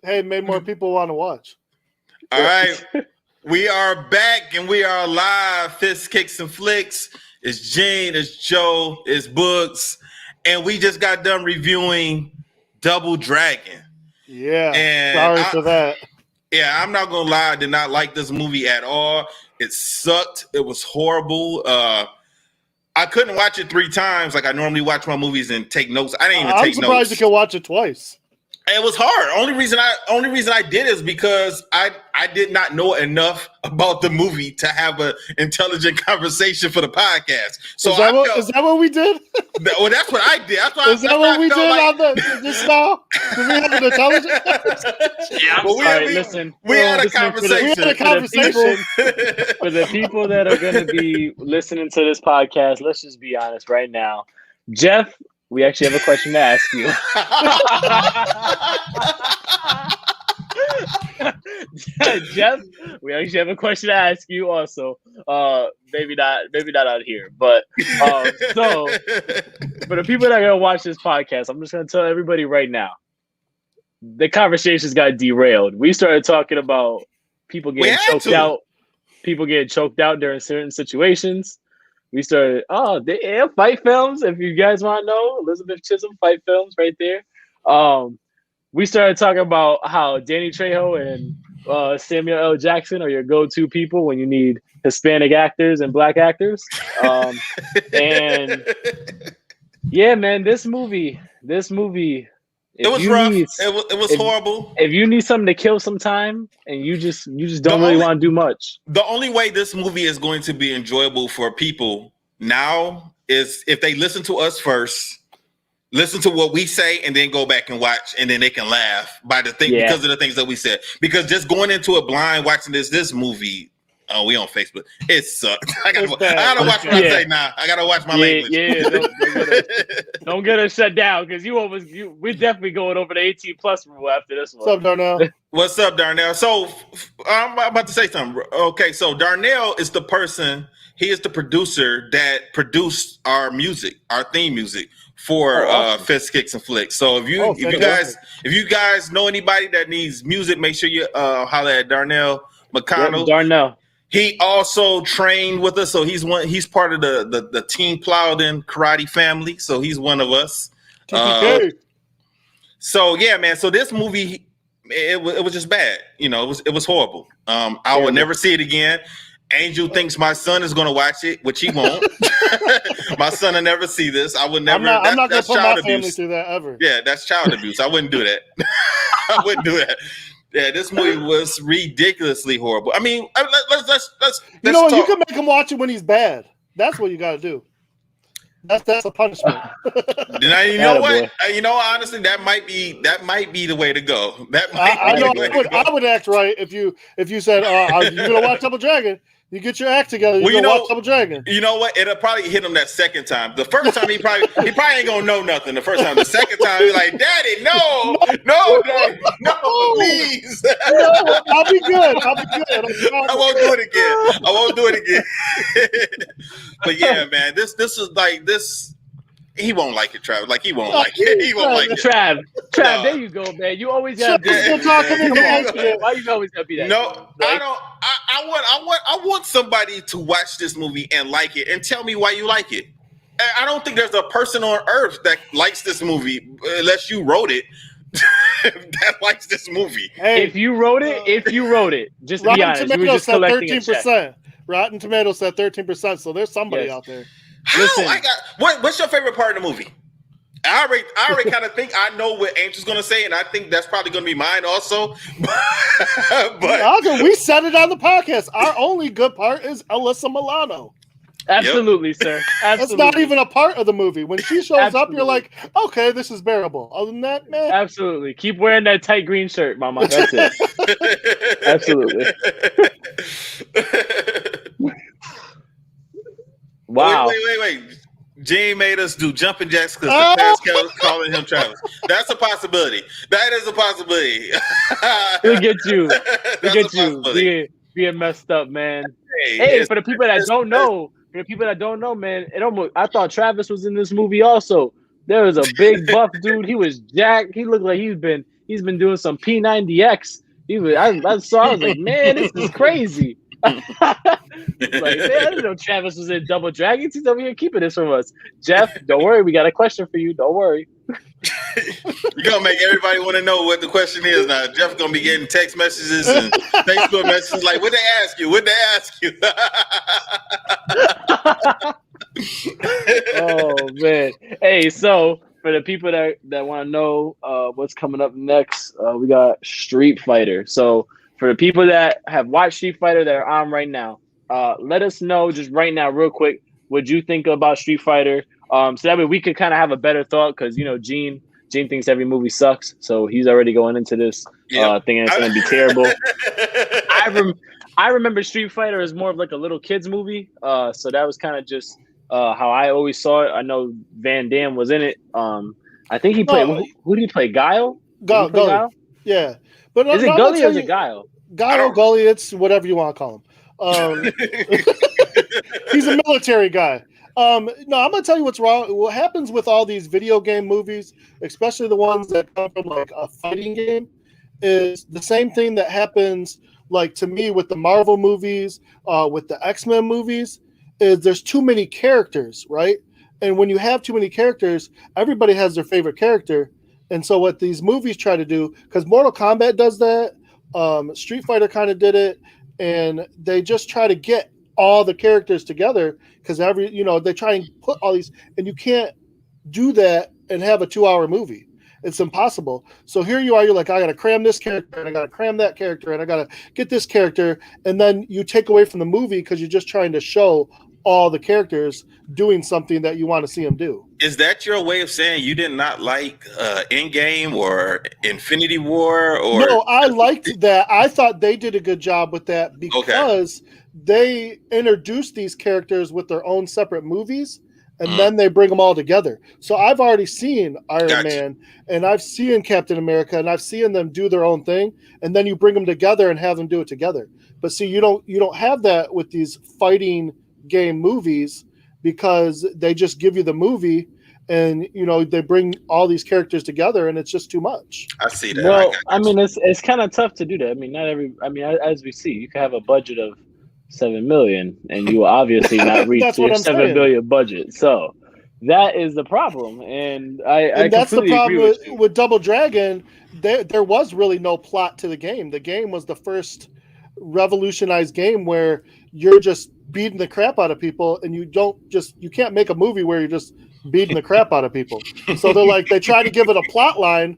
hey, made more people want to watch. All right. We are back and we are live. Fist, Kicks, and Flicks. It's Gene, it's Joe, it's Books. And we just got done reviewing Double Dragon. Yeah. And sorry for that. Yeah, I'm not going to lie. I did not like this movie at all. It sucked. It was horrible. I couldn't watch it 3 times like I normally watch my movies and take notes. I didn't even take notes. I'm surprised you can watch it twice. It was hard. Only reason I did is because I did not know enough about the movie to have an intelligent conversation for the podcast. So is that what we did? Well, that's what I did. That's is that what we did on this now? Did we have an intelligent conversation? Yeah, I'm sorry. Listen, we had a conversation. We had a conversation. For the people that are going to be listening to this podcast, let's just be honest right now. Jeff, we actually have a question to ask you. Jeff, we actually have a question to ask you also. Maybe not out here. But so for the people that are gonna watch this podcast, I'm just gonna tell everybody right now. The conversations got derailed. We started talking about people getting choked out. People getting choked out during certain situations. We started, fight films. If you guys want to know, Elizabeth Chisholm fight films right there. We started talking about how Danny Trejo and Samuel L. Jackson are your go-to people when you need Hispanic actors and Black actors. And yeah, man, this movie. It was rough. It was horrible. If you need something to kill some time and you just don't really want to do much. The only way this movie is going to be enjoyable for people now is if they listen to us first, listen to what we say, and then go back and watch, and then they can laugh by the thing because of the things that we said. Because just going into it blind watching this movie. Oh, we on Facebook. It sucks. I gotta watch what I say now. I gotta watch my language. Yeah, don't get us shut down because we're definitely going over the 18+ rule after this one. What's up, Darnell? What's up, Darnell? So I'm about to say something. Okay, so Darnell is the person. He is the producer that produced our music, our theme music for awesome. Fist, Kicks, and Flicks. So if you guys know anybody that needs music, make sure you holler at Darnell McConnell. Yep, Darnell. He also trained with us, so he's part of the Team Plowden karate family. So he's one of us. So yeah, man. So this movie, it was just bad. You know, it was horrible. I would never see it again. Angel thinks my son is going to watch it, which he won't. My son will never see this. I would never. I'm not going to put my family through that ever. Yeah, that's child abuse. I wouldn't do that. I wouldn't do that. Yeah, this movie was ridiculously horrible. I mean, let's you know, you can make him watch it when he's bad. That's what you got to do. That's a punishment. You know what? You know, honestly, that might be the way to go. I would act right if you said, "You're gonna watch Double Dragon." You get your act together. You watch Double Dragon. You know what? It'll probably hit him that second time. The first time he probably ain't gonna know nothing. The first time, the second time he's like, "Daddy, no, please." No, I'll be good. I won't do it again. But yeah, man, this is like this. He won't like it, Trav. Like he won't like it. He won't like it. Trav, there you go, man. You always gotta be that. Why you always gotta be that? No, I don't. I want somebody to watch this movie and like it and tell me why you like it. I don't think there's a person on earth that likes this movie unless you wrote it. That likes this movie. Hey, if you wrote it, just be honest. Rotten Tomatoes said 13%. Rotten Tomatoes said 13%. So there's somebody out there. Listen, what's your favorite part of the movie? I already kind of think I know what Angel's going to say, and I think that's probably going to be mine also. But we said it on the podcast. Our only good part is Alyssa Milano. Absolutely, sir. Absolutely. That's not even a part of the movie. When she shows up, you're like, okay, this is bearable. Other than that, man. Absolutely. Keep wearing that tight green shirt, mama. That's it. Absolutely. Wow. Wait. Gene made us do jumping jacks because the parents kept calling him Travis. That's a possibility. That is a possibility. Look at you. Look at you. Being messed up, man. Hey, for the people that don't know, man, I thought Travis was in this movie also. There was a big buff dude. He was jacked. He looked like he'd been He's been doing some P90X. I saw. I was like, man, this is crazy. Like, man, I didn't know Travis was in Double Dragons. He's over here keeping this from us. Jeff, don't worry. We got a question for you. Don't worry. You're gonna make everybody want to know what the question is now. Jeff's gonna be getting text messages and Facebook messages like, "What they ask you? What they ask you?" Oh man! Hey, so for the people that want to know what's coming up next, we got Street Fighter. So for the people that have watched Street Fighter that are on right now, let us know just right now, real quick, what you think about Street Fighter. So that way we could kind of have a better thought, because Gene thinks every movie sucks, so he's already going into this thinking it's going to be terrible. I remember Street Fighter as more of like a little kids movie, so that was kind of just how I always saw it. I know Van Damme was in it. I think he played. Who did he play? Guile? Guile. Yeah, but is it Gully or is it Guile? Gully. It's whatever you want to call him. He's a military guy. No, I'm gonna tell you what's wrong. What happens with all these video game movies, especially the ones that come from like a fighting game, is the same thing that happens, like to me, with the Marvel movies, with the X-Men movies, is there's too many characters, right? And when you have too many characters, everybody has their favorite character. And so what these movies try to do, because Mortal Kombat does that, Street Fighter kind of did it, and they just try to get all the characters together, because they try and put all these, and you can't do that and have a 2-hour movie. It's impossible. So here you are, you're like, I got to cram this character, and I got to cram that character, and I got to get this character, and then you take away from the movie because you're just trying to show all the characters doing something that you want to see them do. Is that your way of saying you did not like Endgame or Infinity War? Or no, I liked that. I thought they did a good job with that, because they introduced these characters with their own separate movies, and then they bring them all together. So I've already seen Iron Man, and I've seen Captain America, and I've seen them do their own thing, and then you bring them together and have them do it together. But see, you don't have that with these fighting game movies, because they just give you the movie, and they bring all these characters together, and it's just too much. I see that. Well, I mean, it's kind of tough to do that. I mean, as we see, you can have a budget of $7 million, and you will obviously not reach your $7 billion budget. So that is the problem, and that's the problem with Double Dragon. There was really no plot to the game. The game was the first revolutionized game where you're just beating the crap out of people, and you can't make a movie where you're just beating the crap out of people. So they try to give it a plot line,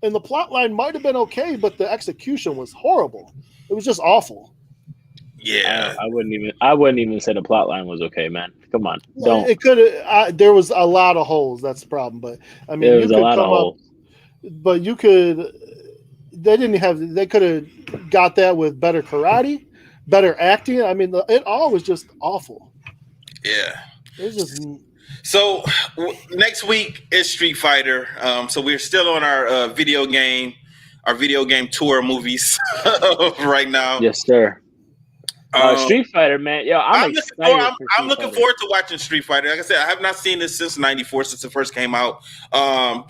and the plot line might have been okay, but the execution was horrible. It was just awful. Yeah, I wouldn't even say the plot line was okay, man. Come on, don't. It could have. There was a lot of holes. That's the problem. But I mean, there was a lot of holes. But you could. They didn't have. They could have got that with better karate, better acting. I mean, it all was just awful. Yeah, it was just. So next week is Street Fighter. So we're still on our video game tour movies right now. Yes, sir. Street Fighter, man. Yo, I'm looking forward to watching Street Fighter. Like I said, I have not seen this since '94, since it first came out.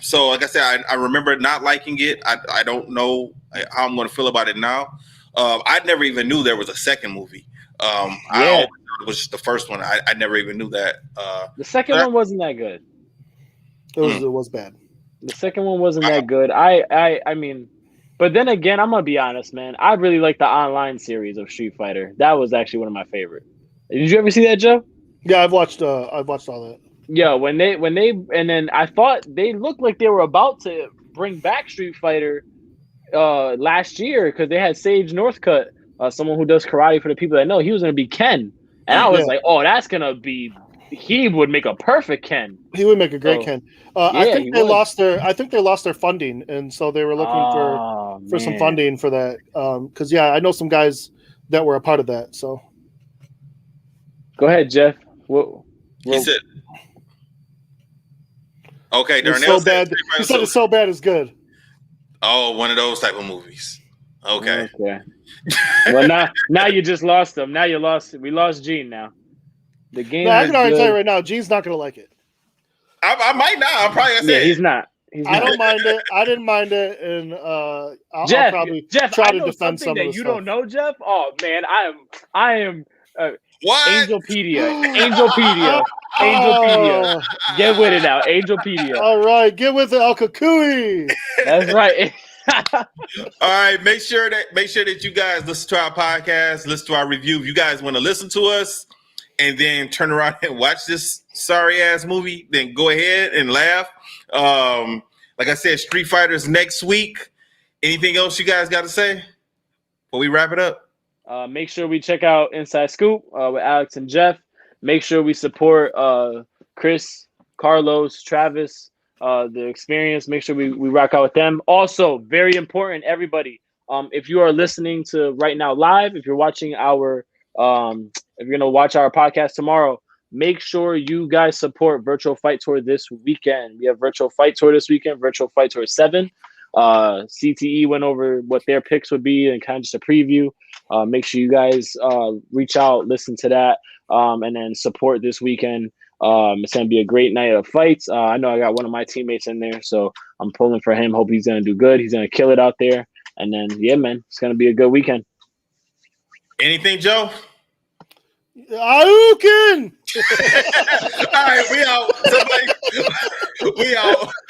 So like I said, I remember not liking it. I don't know how I'm going to feel about it now. I never even knew there was a second movie. I always thought it was just the first one. I never even knew that. The second one wasn't that good. It was bad. The second one wasn't that good. I mean. But then again, I'm gonna be honest, man. I really like the online series of Street Fighter. That was actually one of my favorite. Did you ever see that, Joe? Yeah, I've watched all that. Yeah, when they and then I thought they looked like they were about to bring back Street Fighter last year, because they had Sage Northcutt, someone who does karate for the people that know. He was gonna be Ken, and I was like, oh, that's gonna be. He would make a perfect Ken. He would make a great Ken. I think they lost their funding, and so they were looking for some funding for that. Because I know some guys that were a part of that. So, go ahead, Jeff. He said, "Okay, Darnell so bad. He said it's so bad it's good." Oh, one of those type of movies. Okay. Well, now you just lost them. Now you lost. We lost Gene now. The game. I can already tell you right now, Gene's not going to like it. I might not. I'm probably gonna say he's not. I don't mind it. I didn't mind it, and I'll probably Jeff, try I to know defend something some that of the you stuff. don't know, Jeff. Oh man, I am What? Angelpedia. Get with it now, Angelpedia. All right, get with it, El Kukui. That's right. All right, make sure that you guys listen to our podcast, listen to our review. If you guys want to listen to us and then turn around and watch this sorry ass movie, then go ahead and laugh. Like I said, Street Fighters next week. Anything else you guys got to say before we wrap it up? Make sure we check out Inside Scoop with Alex and Jeff. Make sure we support Chris, Carlos, Travis, the experience. Make sure we rock out with them. Also, very important, everybody. If you are listening to right now live, if you're watching our, if you're gonna watch our podcast tomorrow, make sure you guys support Virtual Fight Tour this weekend. We have Virtual Fight Tour this weekend. Virtual Fight Tour 7. CTE went over what their picks would be and kind of just a preview. Make sure you guys reach out, listen to that, and then support this weekend. It's going to be a great night of fights. I know I got one of my teammates in there, so I'm pulling for him. Hope he's going to do good. He's going to kill it out there. And then, yeah, man, it's going to be a good weekend. Anything, Joe? Ayukin! All right, we out. We out.